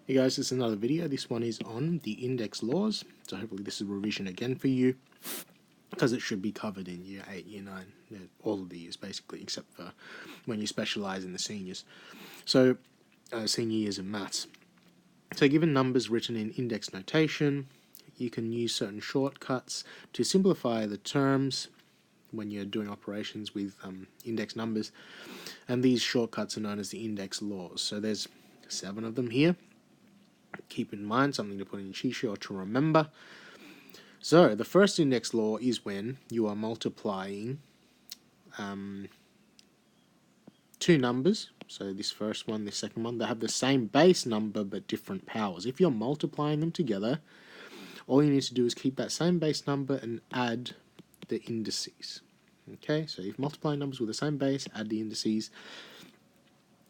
Hey guys, this is another video. This one is on the index laws. So hopefully this is a revision again for you, because it should be covered in year 8, year 9, all of the years basically, except for when you specialize in the seniors. So senior years of maths. So given numbers written in index notation, you can use certain shortcuts to simplify the terms when you're doing operations with index numbers. And these shortcuts are known as the index laws. So there's 7 of them here. Keep in mind, something to put in cheat sheet or to remember. So the first index law is when you are multiplying two numbers. So this first one, this second one, they have the same base number but different powers. If you're multiplying them together, all you need to do is keep that same base number and add the indices. Okay, so if you multiply numbers with the same base, add the indices.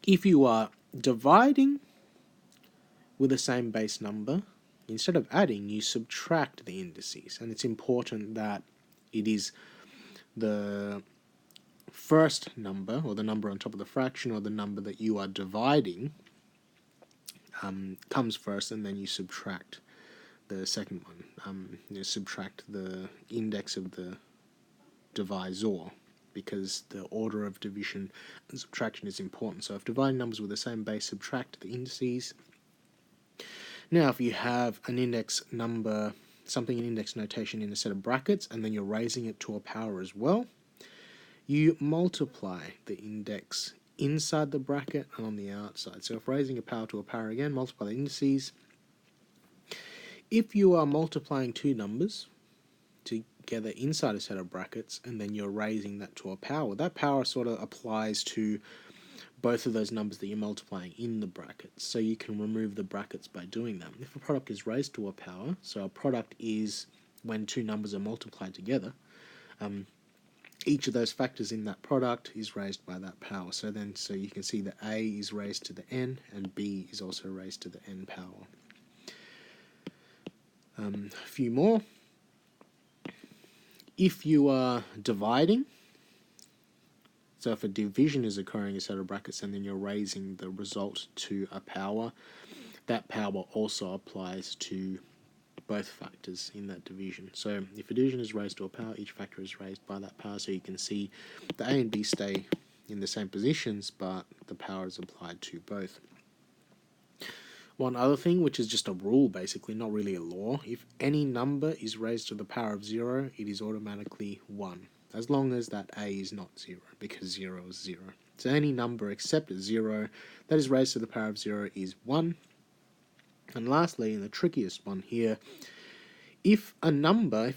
If you are dividing with the same base number, instead of adding, you subtract the indices. And it's important that it is the first number, or the number on top of the fraction, or the number that you are dividing comes first, and then you subtract the second one. You subtract the index of the divisor, because the order of division and subtraction is important. So if dividing numbers with the same base, subtract the indices. Now, if you have an index number, something in index notation in a set of brackets, and then you're raising it to a power as well, you multiply the index inside the bracket and on the outside. So if raising a power to a power again, multiply the indices. If you are multiplying two numbers together inside a set of brackets, and then you're raising that to a power, that power sort of applies to both of those numbers that you're multiplying in the brackets. So you can remove the brackets by doing that. If a product is raised to a power, so a product is when two numbers are multiplied together, each of those factors in that product is raised by that power. So you can see that A is raised to the n, and B is also raised to the n power. A few more. If you are dividing, so if a division is occurring in a set of brackets and then you're raising the result to a power, that power also applies to both factors in that division. So if a division is raised to a power, each factor is raised by that power. So you can see the A and B stay in the same positions, but the power is applied to both. One other thing, which is just a rule basically, not really a law, if any number is raised to the power of 0, it is automatically 1, as long as that A is not 0, because 0 is 0. So any number except 0 that is raised to the power of 0 is 1. And lastly, and the trickiest one here, if a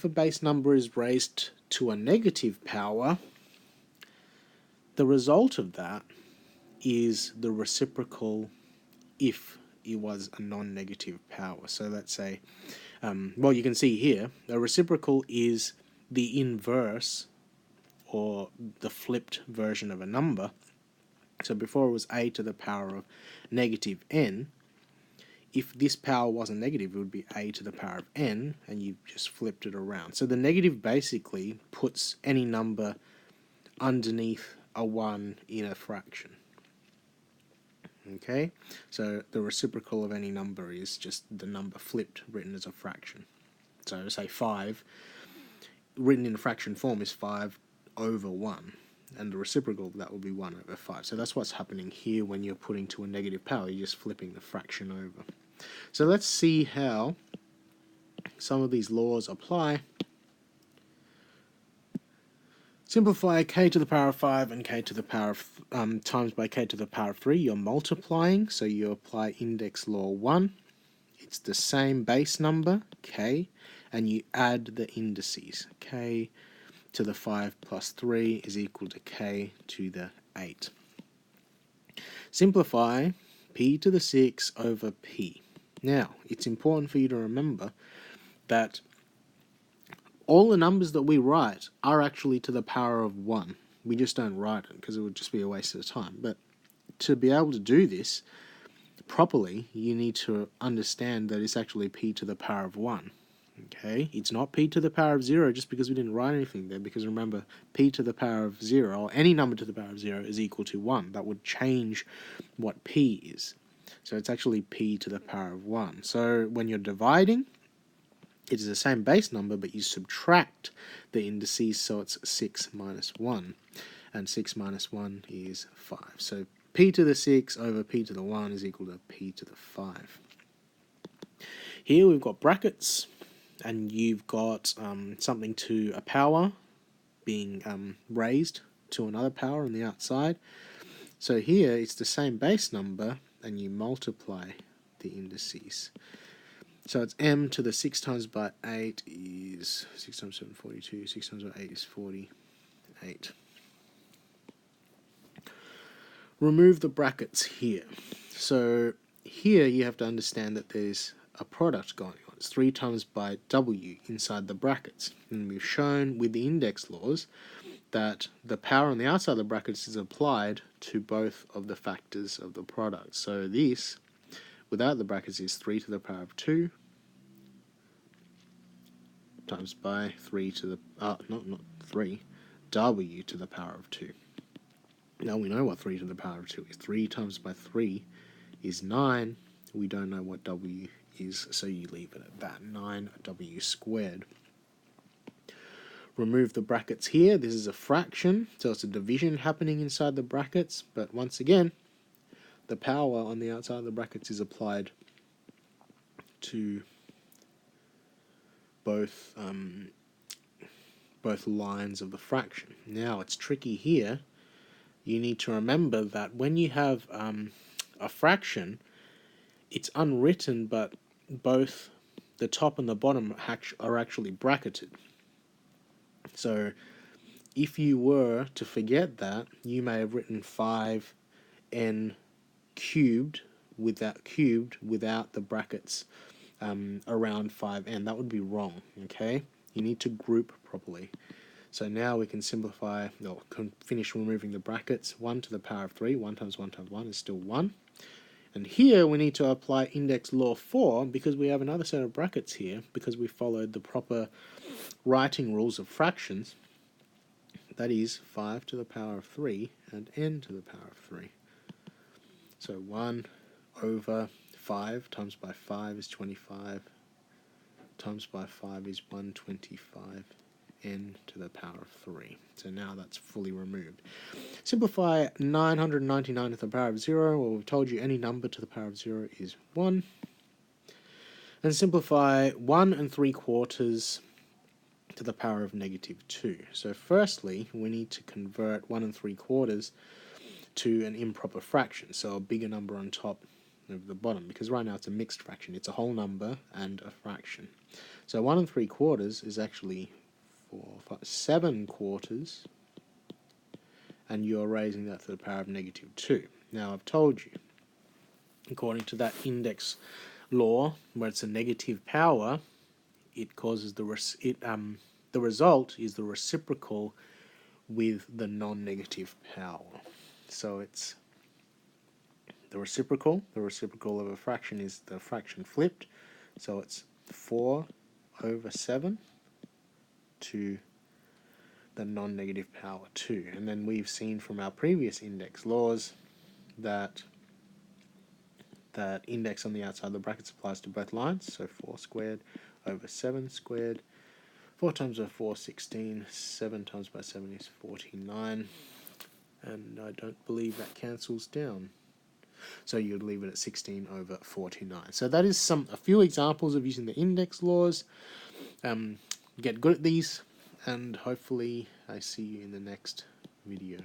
base number is raised to a negative power, the result of that is the reciprocal if it was a non-negative power. So let's say, well, you can see here, the reciprocal is the inverse or the flipped version of a number. So before it was a to the power of negative n. If this power wasn't negative, it would be a to the power of n, and you've just flipped it around. So the negative basically puts any number underneath a 1 in a fraction. Okay, so the reciprocal of any number is just the number flipped, written as a fraction. So say 5, written in fraction form, is 5 over 1. And the reciprocal of that will be 1 over 5. So that's what's happening here when you're putting to a negative power. You're just flipping the fraction over. So let's see how some of these laws apply. Simplify k to the power of 5 and k to the power of times by k to the power of 3. You're multiplying, so you apply index law 1. It's the same base number, k, and you add the indices. K to the 5 plus 3 is equal to k to the 8. Simplify p to the 6 over p. Now, it's important for you to remember that all the numbers that we write are actually to the power of 1. We just don't write it because it would just be a waste of time. But to be able to do this properly, you need to understand that it's actually p to the power of 1. Okay, it's not p to the power of 0 just because we didn't write anything there, because remember, p to the power of 0, or any number to the power of 0, is equal to 1. That would change what p is. So it's actually p to the power of 1. So when you're dividing, it is the same base number, but you subtract the indices, so it's 6 minus 1. And 6 minus 1 is 5. So p to the 6 over p to the 1 is equal to p to the 5. Here we've got brackets, and you've got something to a power being raised to another power on the outside. So here it's the same base number, and you multiply the indices. So it's m to the 6 times by 8 is 6 times 7, 42. 6 times by 8 is 48. Remove the brackets here. So here you have to understand that there's a product going on. It's 3 times by w inside the brackets. And we've shown with the index laws that the power on the outside of the brackets is applied to both of the factors of the product. So this, without the brackets, is 3 to the power of 2 times by 3 to the, not 3, w to the power of 2. Now we know what 3 to the power of 2 is. 3 times by 3 is 9. We don't know what w is, so you leave it at that, 9w squared. Remove the brackets here. This is a fraction, so it's a division happening inside the brackets, but once again, the power on the outside of the brackets is applied to both lines of the fraction. Now it's tricky here. You need to remember that when you have a fraction, it's unwritten, but both the top and the bottom are actually bracketed. So if you were to forget that, you may have written 5n cubed without the brackets around 5n. That would be wrong, okay? You need to group properly. So now we can simplify, or can finish removing the brackets. 1 to the power of 3, 1 times 1 times 1 is still 1. And here we need to apply index law 4 because we have another set of brackets here because we followed the proper writing rules of fractions. That is 5 to the power of 3 and n to the power of 3. So 1 over 5 times by 5 is 25, times by 5 is 125, n to the power of 3. So now that's fully removed. Simplify 999 to the power of 0. Well, we've told you any number to the power of 0 is 1. And simplify 1 3/4 to the power of negative 2. So firstly, we need to convert 1 3/4 to an improper fraction, so a bigger number on top of the bottom, because right now it's a mixed fraction. It's a whole number and a fraction. So 1 3/4 is actually 7/4, and you're raising that to the power of negative 2. Now I've told you, according to that index law, where it's a negative power, it causes the result is the reciprocal with the non-negative power. So it's the reciprocal of a fraction is the fraction flipped, so it's 4 over 7 to the non-negative power 2. And then we've seen from our previous index laws that index on the outside of the brackets applies to both lines, so 4 squared over 7 squared. 4 times by 4 is 16, 7 times by 7 is 49, and I don't believe that cancels down. So you'd leave it at 16 over 49. So that is a few examples of using the index laws. Get good at these, and hopefully I see you in the next video.